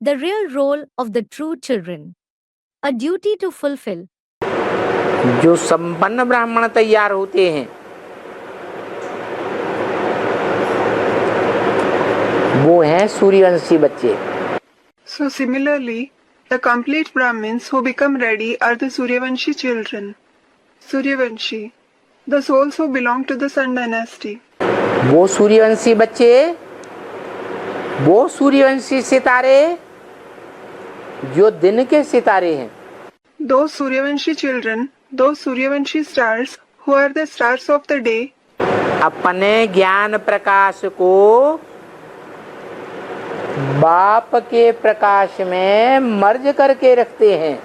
The real role of the true children. A duty to fulfill. जो संपन्न ब्राह्मण तैयार होते हैं वो हैं सूर्यवंशी बच्चे। So similarly, the complete Brahmins who become ready are the Suryavanshi children. Suryavanshi, the souls who belong to the Sun dynasty. वो सूर्यवंशी बच्चे, वो सूर्यवंशी सितारे जो दिन के सितारे हैं। Those Suryavanshi children, those Suryavanshi stars who are the stars of the day, अपने ज्ञान प्रकाश को बाप के प्रकाश में मर्ज करके रखते हैं।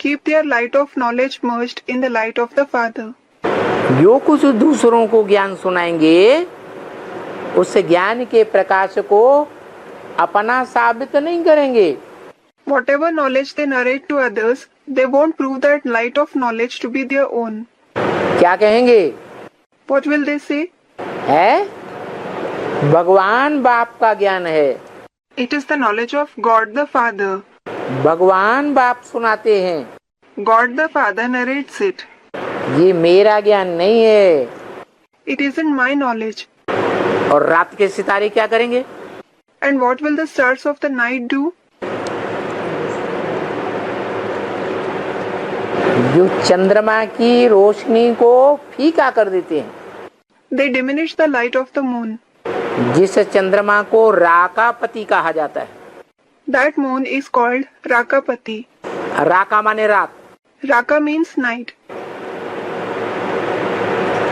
keep their light of knowledge merged in the light of the Father. जो कुछ दूसरों को ज्ञान सुनाएंगे उस ज्ञान के प्रकाश को अपना साबित नहीं करेंगे। Whatever knowledge they narrate to others, they won't prove that light of knowledge to be their own. क्या कहेंगे? What will they say? है भगवान बाप का ज्ञान है। It is the knowledge of God the Father. भगवान बाप सुनाते हैं। God the Father narrates it. ये मेरा ज्ञान नहीं है। It isn't my knowledge. और रात के सितारे क्या करेंगे? And what will the stars of the night do? जो चंद्रमा की रोशनी को फीका कर देते हैं। They diminish the light of the moon. जिस चंद्रमा को राकापति कहा जाता है। That moon is called Rakapati. राका माने रात। Raka means night.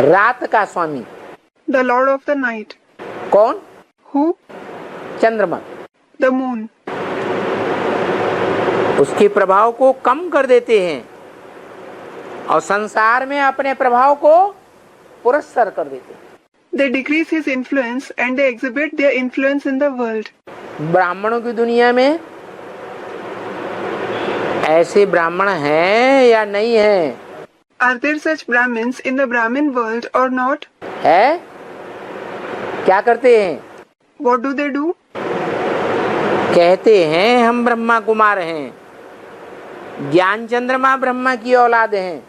रात का स्वामी The Lord of the night. कौन? Who? चंद्रमा। The moon. उसके प्रभाव को कम कर देते हैं और संसार में अपने प्रभाव को पुरस्कार कर देते हैं। They decrease his influence and they exhibit their influence in the world. ब्राह्मणों की दुनिया में ऐसे ब्राह्मण हैं या नहीं हैं? Are there such Brahmins in the Brahmin world or not? है? क्या करते हैं? What do they do? कहते हैं हम ब्रह्मा कुमार हैं, ज्ञान चंद्रमा ब्रह्मा की औलाद हैं।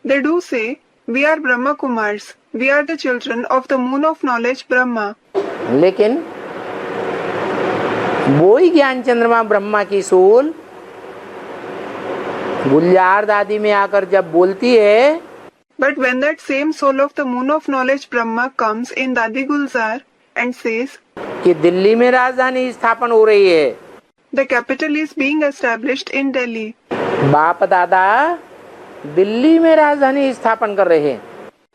They do say, we are Brahma Kumars. We are the children of the moon of knowledge Brahma. लेकिन वो ही ज्ञान चंद्रमा ब्रह्मा की सोल गुलजार दादी में आकर जब बोलती है, But when that same soul of the moon of knowledge Brahma comes in Dadi Gulzar and says, कि दिल्ली में राजधानी स्थापन हो रही है, the capital is being established in Delhi. बाप दादा दिल्ली में राजधानी स्थापन कर रहे हैं,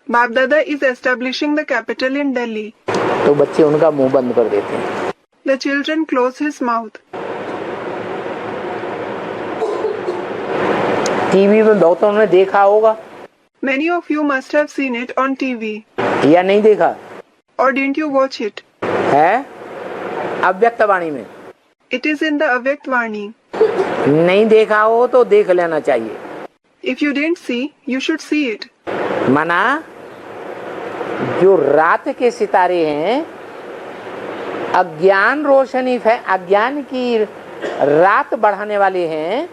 Bap Dada is establishing the capital in Delhi. तो बच्चे उनका मुंह बंद कर देते हैं। The children close his mouth. TV में बहुतों ने देखा होगा Many of you must have seen it on TV. या नहीं देखा? Or didn't you watch it? है अव्यक्तवाणी में। It is in the Avyakt Vani. नहीं देखा हो तो देख लेना चाहिए। If you didn't see, you should see it. माना जो रात के सितारे हैं, अज्ञान रोशनी अज्ञान की रात बढ़ाने वाले हैं।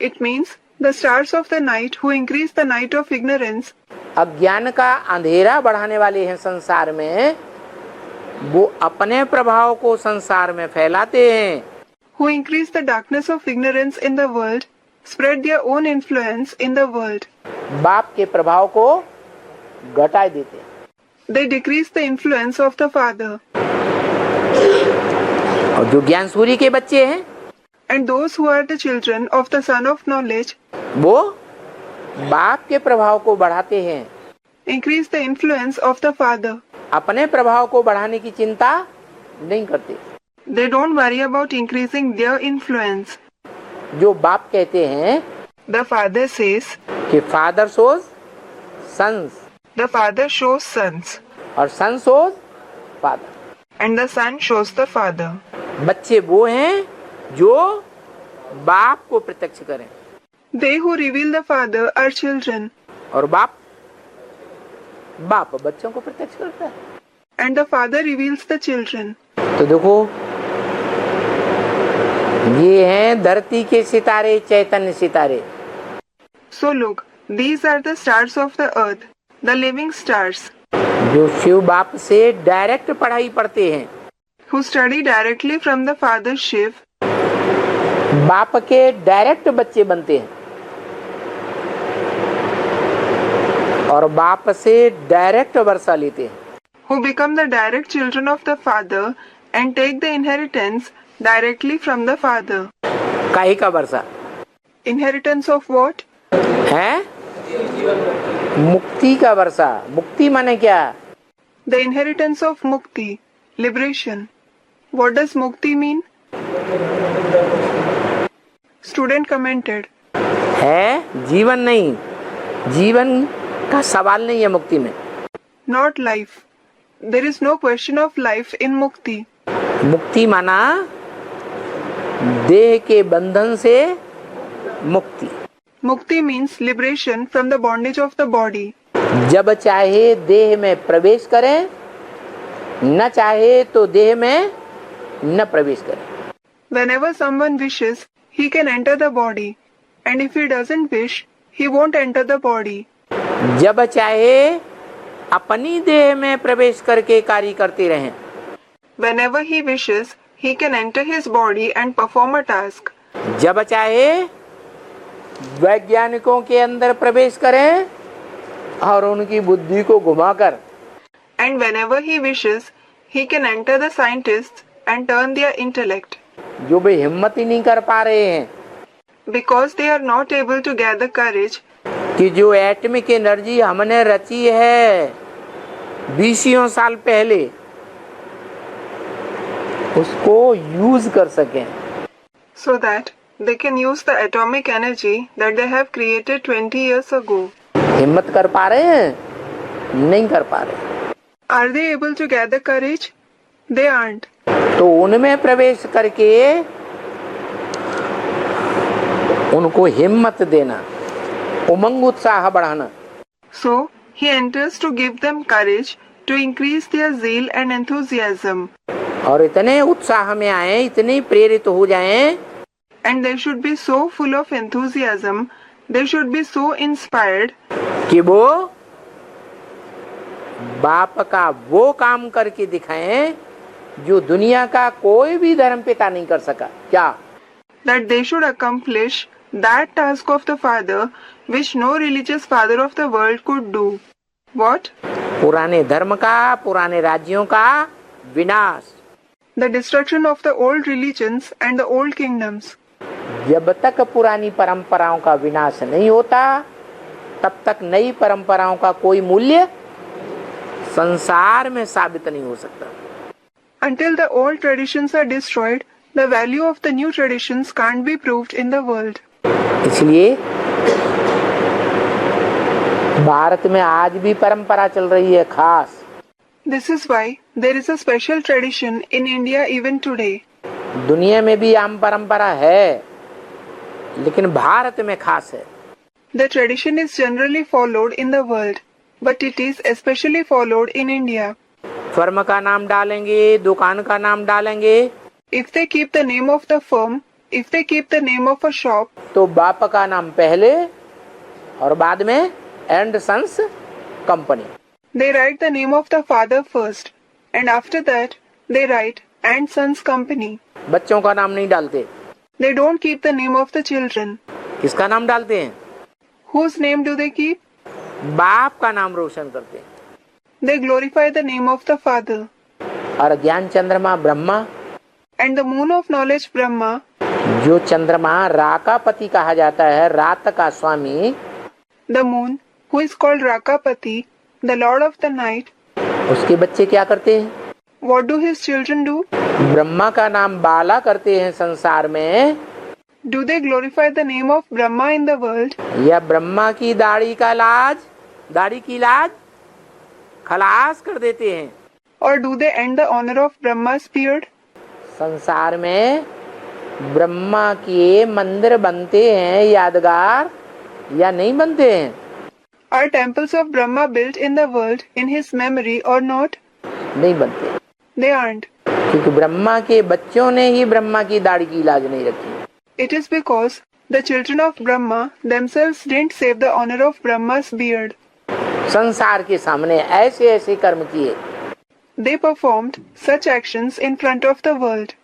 It means the stars of the night who increase the night of ignorance. अज्ञान का अंधेरा बढ़ाने वाले हैं संसार में, वो अपने प्रभाव को संसार में फैलाते हैं। Who increase the darkness of ignorance in the world, spread their own influence in the world. बाप के प्रभाव को घटा देते हैं। They decrease the influence of the Father. और जो ज्ञान सूर्य के बच्चे हैं, And those who are the children of the Son of Knowledge, वो बाप के प्रभाव को बढ़ाते हैं। increase the influence of the Father. अपने प्रभाव को बढ़ाने की चिंता नहीं करते। They don't worry about increasing their influence. जो बाप कहते हैं The Father says, कि father shows sons the Father shows sons, और son shows father. and the Son shows the Father. बच्चे वो हैं जो बाप को प्रत्यक्ष करें, They who reveal the Father are children, और बाप बच्चों को प्रत्यक्ष करता है। and the Father reveals the children. तो देखो ये हैं धरती के सितारे, चैतन्य सितारे। So look, these are the stars of the earth, the living stars, जो शिव बाप से डायरेक्ट पढ़ाई पढ़ते हैं, who study directly from the Father Shiv, बाप के डायरेक्ट बच्चे बनते हैं और बाप से डायरेक्ट वर्षा लेते हैं। who become the direct children of the Father and take the inheritance directly from the Father. काहे का वर्षा Inheritance of what? है? मुक्ति का वर्षा। मुक्ति माने क्या? The inheritance of Mukti, liberation. What does Mukti mean? Student commented. है जीवन नहीं, जीवन का सवाल नहीं है मुक्ति में। Not life. There is no question of life in Mukti. मुक्ति माना देह के बंधन से मुक्ति। Mukti means liberation from the bondage of the body. जब चाहे देह में प्रवेश करें, न चाहे तो देह में न प्रवेश करें। Whenever someone wishes, he can enter the body. And if he doesn't wish, he won't enter the body. जब चाहे अपनी देह में प्रवेश करके कार्य करते रहें, Whenever he wishes, he can enter his body and perform a task. जब चाहे वैज्ञानिकों के अंदर प्रवेश करें और उनकी बुद्धि को घुमाकर, And whenever he wishes, he can enter the scientists and turn their intellect. जो वे हिम्मत ही नहीं कर पा रहे हैं Because they are not able to gather courage कि जो एटमिक एनर्जी हमने रची है 20 साल पहले, उसको यूज कर सकें। so that they can use the atomic energy that they have created 20 years ago. हिम्मत कर पा रहे हैं? नहीं कर पा रहे। Are they able to gather courage? They aren't. तो उनमें प्रवेश करके उनको हिम्मत देना, उमंग उत्साह बढ़ाना। So, he enters to give them courage, to increase their zeal and enthusiasm. और इतने उत्साह में आए, इतने प्रेरित हो जाएं And they should be so full of enthusiasm, they should be so inspired कि वो बाप का वो काम करके दिखाएं जो दुनिया का कोई भी धर्म पिता नहीं कर सका। क्या? that they should accomplish that task of the Father which no religious father of the world could do. What? पुराने धर्म का, पुराने राज्यों का विनाश। The destruction of the old religions and the old kingdoms. जब तक पुरानी परंपराओं का विनाश नहीं होता, तब तक नई परंपराओं का कोई मूल्य संसार में साबित नहीं हो सकता। Until the old traditions are destroyed, the value of the new traditions can't be proved in the world. इसलिए भारत में आज भी परंपरा चल रही है खास। This is why there is a special tradition in India even today. दुनिया में भी आम परंपरा है, लेकिन भारत में खास है। The tradition is generally followed in the world, but it is especially followed in India. Firm का नाम डालेंगे, दुकान का नाम डालेंगे, If they keep the name of the firm, if they keep the name of a shop, तो बाप का नाम पहले और बाद में and sons company. they write the name of the father first, and after that they write and sons company. बच्चों का नाम नहीं डालते। They don't keep the name of the children. किसका नाम डालते हैं? Whose name do they keep? बाप का नाम रोशन करते हैं। They glorify the name of the father. और ज्ञान चंद्रमा Brahma, And the moon of knowledge Brahma, जो चंद्रमा राकापति कहा जाता है, रात का स्वामी, the moon, who is called Rakapati, the lord of the night, उसके बच्चे क्या करते हैं? what do his children do? Brahma का नाम बाला करते हैं संसार में, Do they glorify the name of Brahma in the world? या ब्रह्मा की दाढ़ी की लाज खलास कर देते हैं। Or do they end the honor of Brahma's beard? संसार में ब्रह्मा के मंदिर बनते हैं यादगार, या नहीं बनते हैं? Are temples of Brahma built in the world in his memory or not? नहीं बनते। They aren't. क्योंकि ब्रह्मा के बच्चों ने ही ब्रह्मा की दाढ़ी की लाज नहीं रखी। It is because the children of Brahma themselves didn't save the honor of Brahma's beard. संसार के सामने ऐसे ऐसे कर्म किए They performed such actions in front of the world